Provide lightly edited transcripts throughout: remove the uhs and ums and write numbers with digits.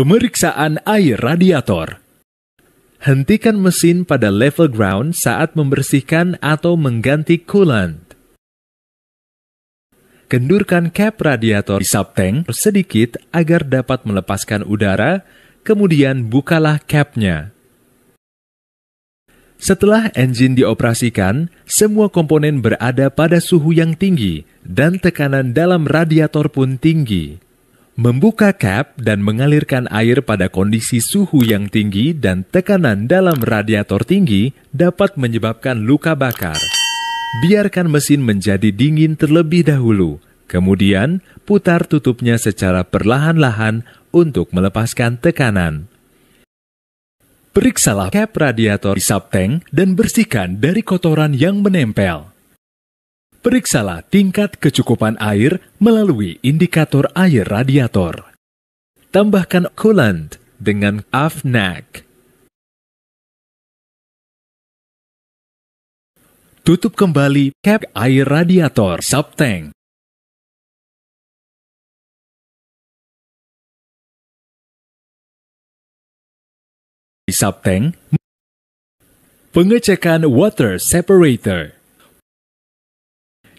Pemeriksaan air radiator. Hentikan mesin pada level ground saat membersihkan atau mengganti coolant. Kendurkan cap radiator di subtank sedikit agar dapat melepaskan udara, kemudian bukalah capnya. Setelah engine dioperasikan, semua komponen berada pada suhu yang tinggi dan tekanan dalam radiator pun tinggi. Membuka cap dan mengalirkan air pada kondisi suhu yang tinggi dan tekanan dalam radiator tinggi dapat menyebabkan luka bakar. Biarkan mesin menjadi dingin terlebih dahulu, kemudian putar tutupnya secara perlahan-lahan untuk melepaskan tekanan. Periksalah cap radiator di subtank dan bersihkan dari kotoran yang menempel. Periksalah tingkat kecukupan air melalui indikator air radiator. Tambahkan coolant dengan AFNAC. Tutup kembali cap air radiator subtank. Di subtank, pengecekan water separator.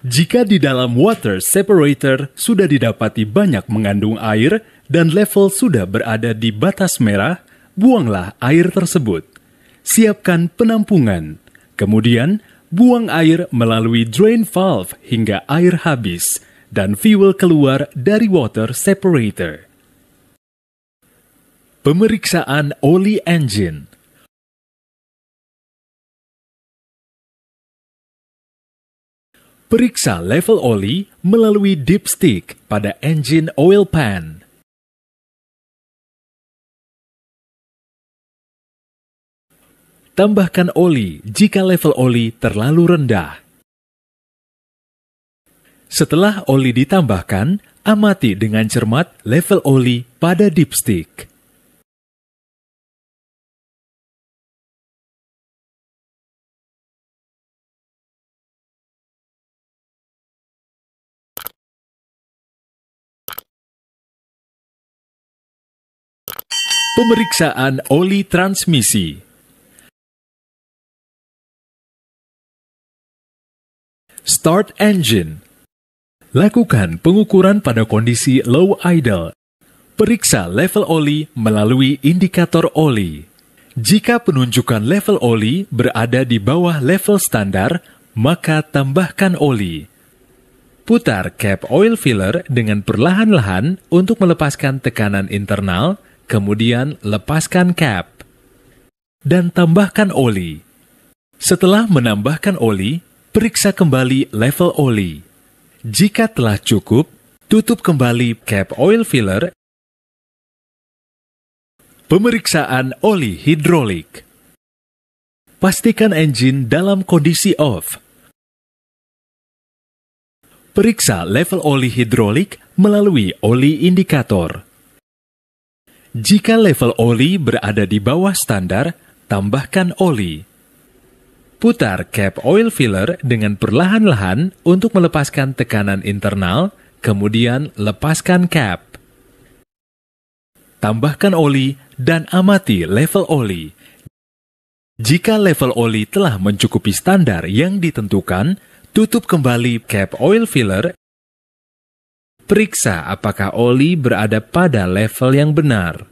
Jika di dalam water separator sudah didapati banyak mengandung air dan level sudah berada di batas merah, buanglah air tersebut. Siapkan penampungan. Kemudian, buang air melalui drain valve hingga air habis dan fuel keluar dari water separator. Pemeriksaan oli engine. Periksa level oli melalui dipstick pada engine oil pan. Tambahkan oli jika level oli terlalu rendah. Setelah oli ditambahkan, amati dengan cermat level oli pada dipstick. Pemeriksaan oli transmisi. Start engine. Lakukan pengukuran pada kondisi low idle. Periksa level oli melalui indikator oli. Jika penunjukan level oli berada di bawah level standar, maka tambahkan oli. Putar cap oil filler dengan perlahan-lahan untuk melepaskan tekanan internal, kemudian lepaskan cap. Dan tambahkan oli. Setelah menambahkan oli, periksa kembali level oli. Jika telah cukup, tutup kembali cap oil filler. Pemeriksaan oli hidrolik. Pastikan engine dalam kondisi off. Periksa level oli hidrolik melalui oli indikator. Jika level oli berada di bawah standar, tambahkan oli. Putar cap oil filler dengan perlahan-lahan untuk melepaskan tekanan internal, kemudian lepaskan cap. Tambahkan oli dan amati level oli. Jika level oli telah mencukupi standar yang ditentukan, tutup kembali cap oil filler. Periksa apakah oli berada pada level yang benar.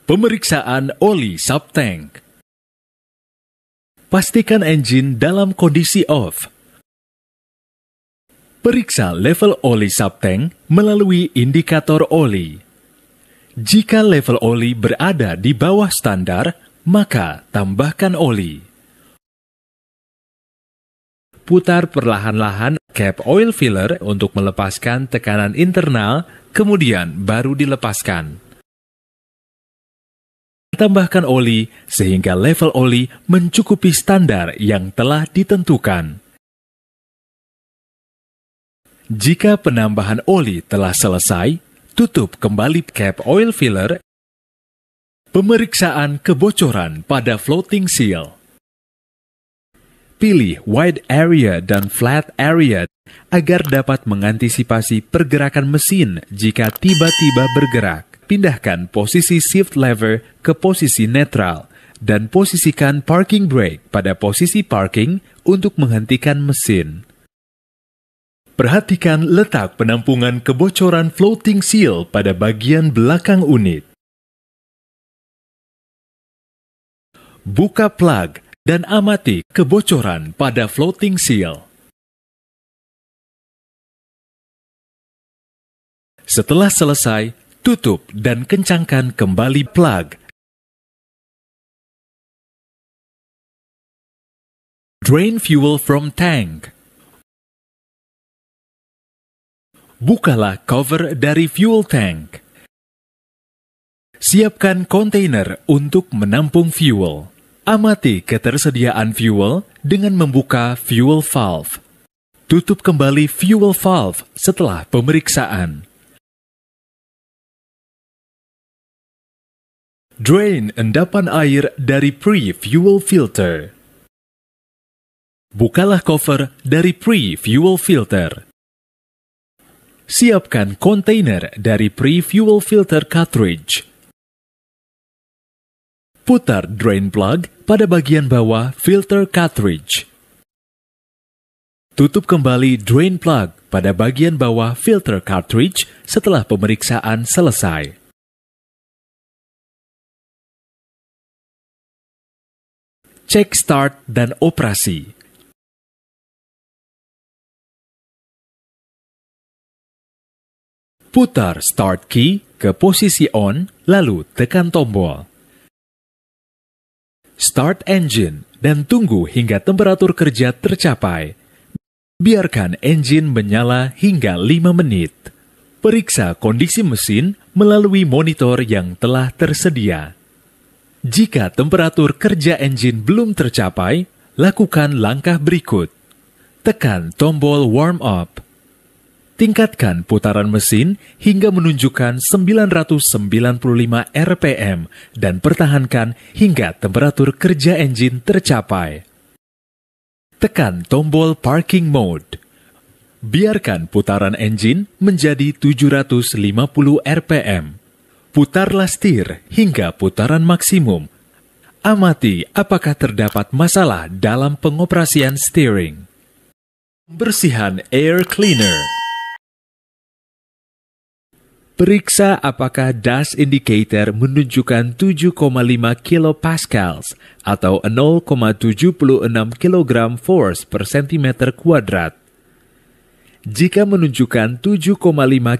Pemeriksaan oli subtank. Pastikan engine dalam kondisi off. Periksa level oli subtank melalui indikator oli. Jika level oli berada di bawah standar, maka tambahkan oli. Putar perlahan-lahan cap oil filler untuk melepaskan tekanan internal, kemudian baru dilepaskan. Tambahkan oli sehingga level oli mencukupi standar yang telah ditentukan. Jika penambahan oli telah selesai, tutup kembali cap oil filler. Pemeriksaan kebocoran pada floating seal. Pilih wide area dan flat area agar dapat mengantisipasi pergerakan mesin jika tiba-tiba bergerak. Pindahkan posisi shift lever ke posisi netral dan posisikan parking brake pada posisi parking untuk menghentikan mesin. Perhatikan letak penampungan kebocoran floating seal pada bagian belakang unit. Buka plug dan amati kebocoran pada floating seal. Setelah selesai, tutup dan kencangkan kembali plug. Drain fuel from tank. Bukalah cover dari fuel tank. Siapkan kontainer untuk menampung fuel. Amati ketersediaan fuel dengan membuka fuel valve. Tutup kembali fuel valve setelah pemeriksaan. Drain endapan air dari pre-fuel filter. Bukalah cover dari pre-fuel filter. Siapkan kontainer dari pre-fuel filter cartridge. Putar drain plug pada bagian bawah filter cartridge. Tutup kembali drain plug pada bagian bawah filter cartridge setelah pemeriksaan selesai. Cek start dan operasi. Putar start key ke posisi on, lalu tekan tombol. Start engine dan tunggu hingga temperatur kerja tercapai. Biarkan engine menyala hingga 5 menit. Periksa kondisi mesin melalui monitor yang telah tersedia. Jika temperatur kerja engine belum tercapai, lakukan langkah berikut. Tekan tombol warm up. Tingkatkan putaran mesin hingga menunjukkan 995 rpm dan pertahankan hingga temperatur kerja engine tercapai. Tekan tombol parking mode. Biarkan putaran engine menjadi 750 rpm. Putarlah setir hingga putaran maksimum. Amati apakah terdapat masalah dalam pengoperasian steering. Pembersihan air cleaner. Periksa apakah dash indicator menunjukkan 7,5 kPa atau 0,76 kg force per cm kuadrat. Jika menunjukkan 7,5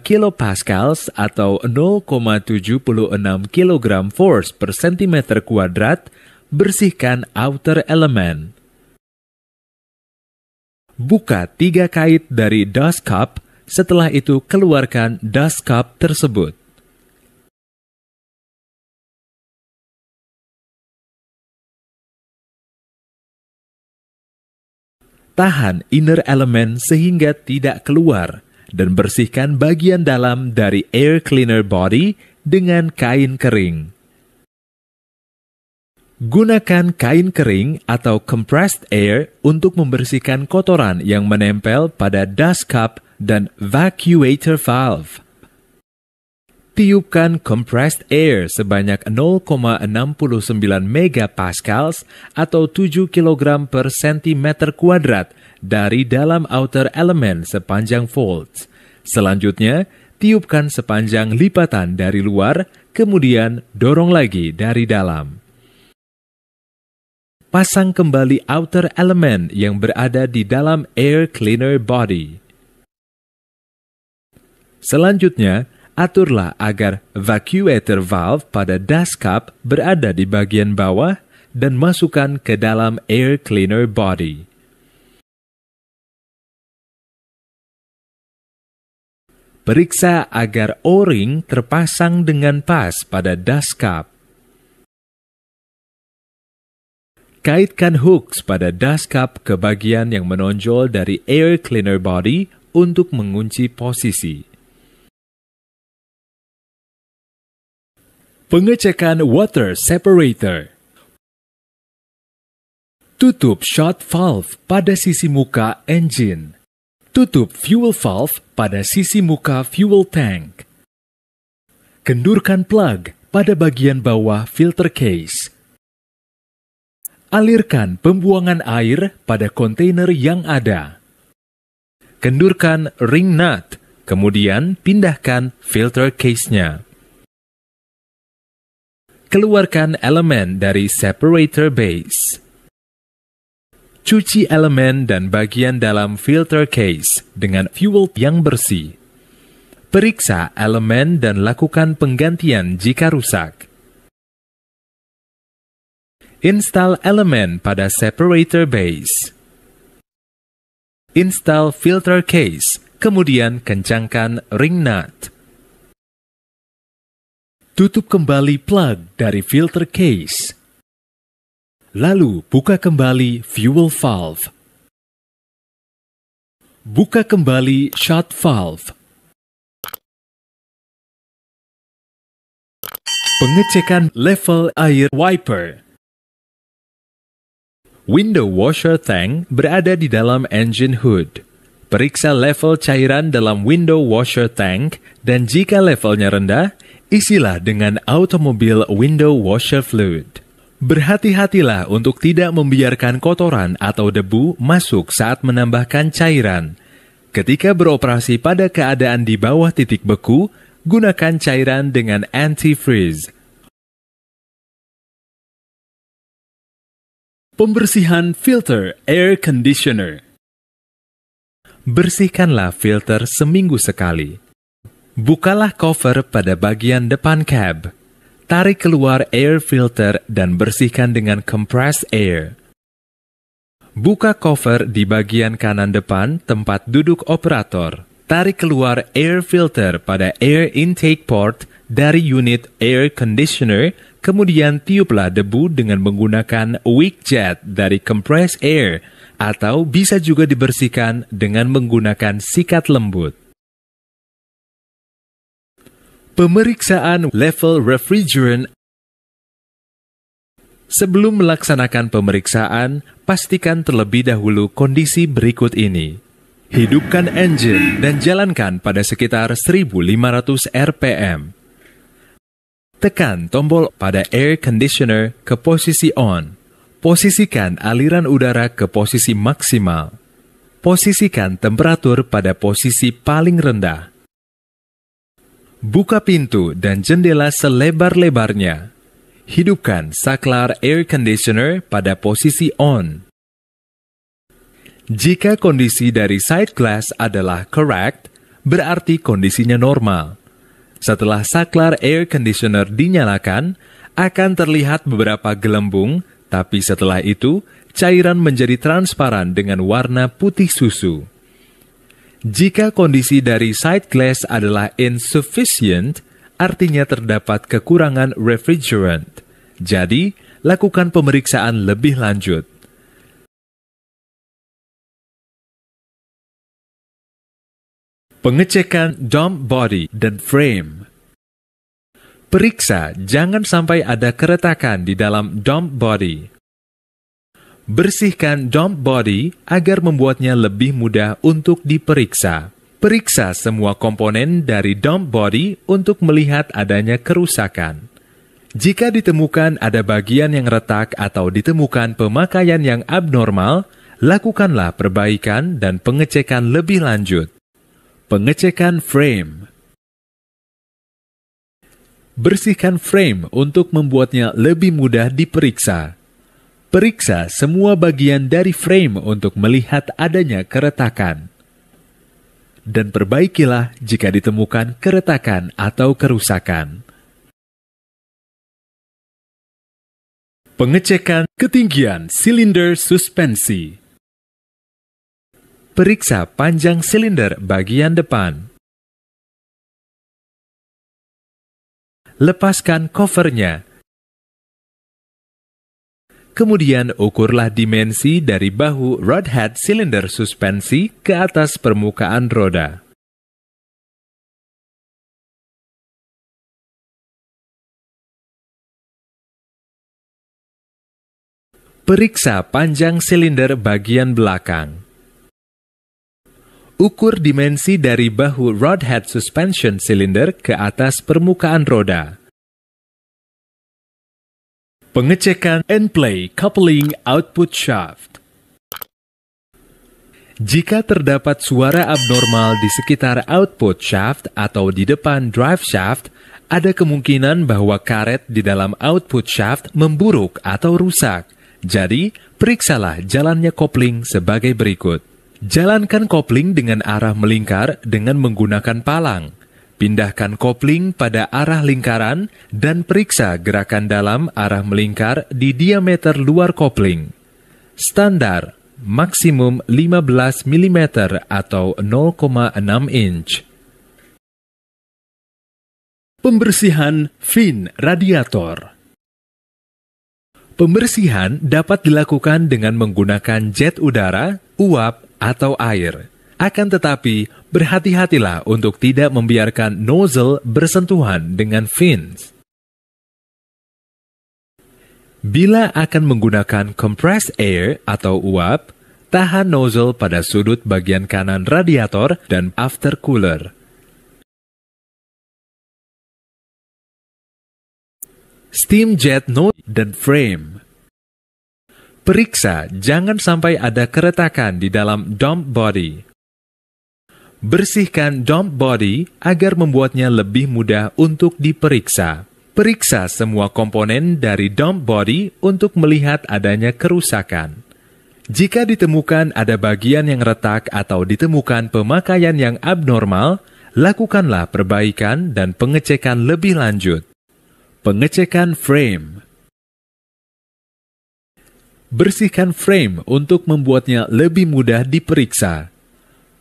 kPa atau 0,76 kg force per cm kuadrat, bersihkan outer element. Buka 3 kait dari dust cup. Setelah itu, keluarkan dust cup tersebut. Tahan inner element sehingga tidak keluar dan bersihkan bagian dalam dari air cleaner body dengan kain kering. Gunakan kain kering atau compressed air untuk membersihkan kotoran yang menempel pada dust cup dan vacuator valve. Tiupkan compressed air sebanyak 0,69 megapascal atau 7 kg per cm kuadrat dari dalam outer element sepanjang volts. Selanjutnya, tiupkan sepanjang lipatan dari luar, kemudian dorong lagi dari dalam. Pasang kembali outer element yang berada di dalam air cleaner body. Selanjutnya, aturlah agar vacuator valve pada dust cup berada di bagian bawah dan masukkan ke dalam air cleaner body. Periksa agar O-ring terpasang dengan pas pada dust cup. Kaitkan hooks pada dust cup ke bagian yang menonjol dari air cleaner body untuk mengunci posisi. Pengecekan water separator. Tutup shot valve pada sisi muka engine. Tutup fuel valve pada sisi muka fuel tank. Kendurkan plug pada bagian bawah filter case. Alirkan pembuangan air pada kontainer yang ada. Kendurkan ring nut, kemudian pindahkan filter case-nya. Keluarkan elemen dari separator base. Cuci elemen dan bagian dalam filter case dengan fuel yang bersih. Periksa elemen dan lakukan penggantian jika rusak. Install elemen pada separator base. Install filter case, kemudian kencangkan ring nut. Tutup kembali plug dari filter case. Lalu buka kembali fuel valve. Buka kembali shot valve. Pengecekan level air wiper. Window washer tank berada di dalam engine hood. Periksa level cairan dalam window washer tank dan jika levelnya rendah, isilah dengan automobil window washer fluid. Berhati-hatilah untuk tidak membiarkan kotoran atau debu masuk saat menambahkan cairan. Ketika beroperasi pada keadaan di bawah titik beku, gunakan cairan dengan antifreeze. Pembersihan filter air conditioner. Bersihkanlah filter seminggu sekali. Bukalah cover pada bagian depan cab. Tarik keluar air filter dan bersihkan dengan compressed air. Buka cover di bagian kanan depan tempat duduk operator. Tarik keluar air filter pada air intake port dari unit air conditioner, kemudian tiuplah debu dengan menggunakan wick jet dari compressed air, atau bisa juga dibersihkan dengan menggunakan sikat lembut. Pemeriksaan level refrigerant. Sebelum melaksanakan pemeriksaan, pastikan terlebih dahulu kondisi berikut ini. Hidupkan engine dan jalankan pada sekitar 1500 rpm. Tekan tombol pada air conditioner ke posisi on. Posisikan aliran udara ke posisi maksimal. Posisikan temperatur pada posisi paling rendah. Buka pintu dan jendela selebar-lebarnya. Hidupkan saklar air conditioner pada posisi on. Jika kondisi dari side glass adalah correct, berarti kondisinya normal. Setelah saklar air conditioner dinyalakan, akan terlihat beberapa gelembung, tapi setelah itu, cairan menjadi transparan dengan warna putih susu. Jika kondisi dari side glass adalah insufficient, artinya terdapat kekurangan refrigerant. Jadi, lakukan pemeriksaan lebih lanjut. Pengecekan dump body dan frame. Periksa jangan sampai ada keretakan di dalam dump body. Bersihkan dump body agar membuatnya lebih mudah untuk diperiksa. Periksa semua komponen dari dump body untuk melihat adanya kerusakan. Jika ditemukan ada bagian yang retak atau ditemukan pemakaian yang abnormal, lakukanlah perbaikan dan pengecekan lebih lanjut. Pengecekan frame. Bersihkan frame untuk membuatnya lebih mudah diperiksa. Periksa semua bagian dari frame untuk melihat adanya keretakan. Dan perbaikilah jika ditemukan keretakan atau kerusakan. Pengecekan ketinggian silinder suspensi. Periksa panjang silinder bagian depan. Lepaskan covernya. Kemudian ukurlah dimensi dari bahu rod head silinder suspensi ke atas permukaan roda. Periksa panjang silinder bagian belakang. Ukur dimensi dari bahu rod head suspension cylinder ke atas permukaan roda. Pengecekan end-play coupling output shaft. Jika terdapat suara abnormal di sekitar output shaft atau di depan drive shaft, ada kemungkinan bahwa karet di dalam output shaft memburuk atau rusak. Jadi, periksalah jalannya kopling sebagai berikut. Jalankan kopling dengan arah melingkar dengan menggunakan palang. Pindahkan kopling pada arah lingkaran dan periksa gerakan dalam arah melingkar di diameter luar kopling. Standar, maksimum 15 mm atau 0,6 inch. Pembersihan fin radiator. Pembersihan dapat dilakukan dengan menggunakan jet udara, uap, atau air. Akan tetapi, berhati-hatilah untuk tidak membiarkan nozzle bersentuhan dengan fins. Bila akan menggunakan compressed air atau uap, tahan nozzle pada sudut bagian kanan radiator dan aftercooler. Steam jet nozzle dan frame. Periksa jangan sampai ada keretakan di dalam dump body. Bersihkan dump body agar membuatnya lebih mudah untuk diperiksa. Periksa semua komponen dari dump body untuk melihat adanya kerusakan. Jika ditemukan ada bagian yang retak atau ditemukan pemakaian yang abnormal, lakukanlah perbaikan dan pengecekan lebih lanjut. Pengecekan frame. Bersihkan frame untuk membuatnya lebih mudah diperiksa.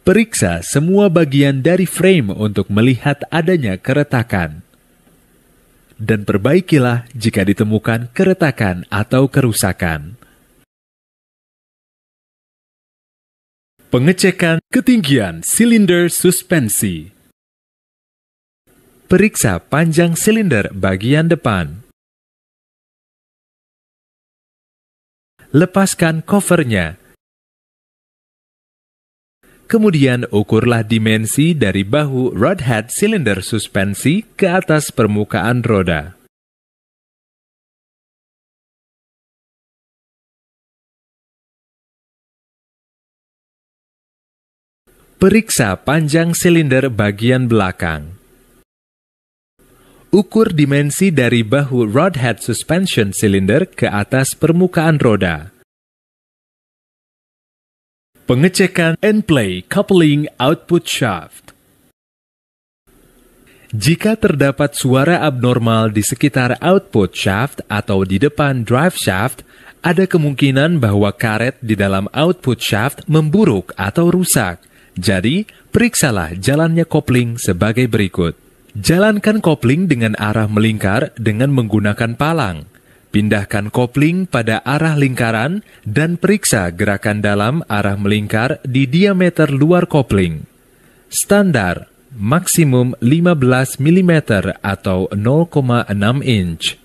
Periksa semua bagian dari frame untuk melihat adanya keretakan. Dan perbaikilah jika ditemukan keretakan atau kerusakan. Pengecekan ketinggian silinder suspensi. Periksa panjang silinder bagian depan. Lepaskan covernya. Kemudian ukurlah dimensi dari bahu rod head silinder suspensi ke atas permukaan roda. Periksa panjang silinder bagian belakang. Ukur dimensi dari bahu rod head suspension cylinder ke atas permukaan roda. Pengecekan end-play coupling output shaft. Jika terdapat suara abnormal di sekitar output shaft atau di depan drive shaft, ada kemungkinan bahwa karet di dalam output shaft memburuk atau rusak. Jadi, periksalah jalannya kopling sebagai berikut. Jalankan kopling dengan arah melingkar dengan menggunakan palang. Pindahkan kopling pada arah lingkaran dan periksa gerakan dalam arah melingkar di diameter luar kopling. Standar, maksimum 15 mm atau 0,6 inch.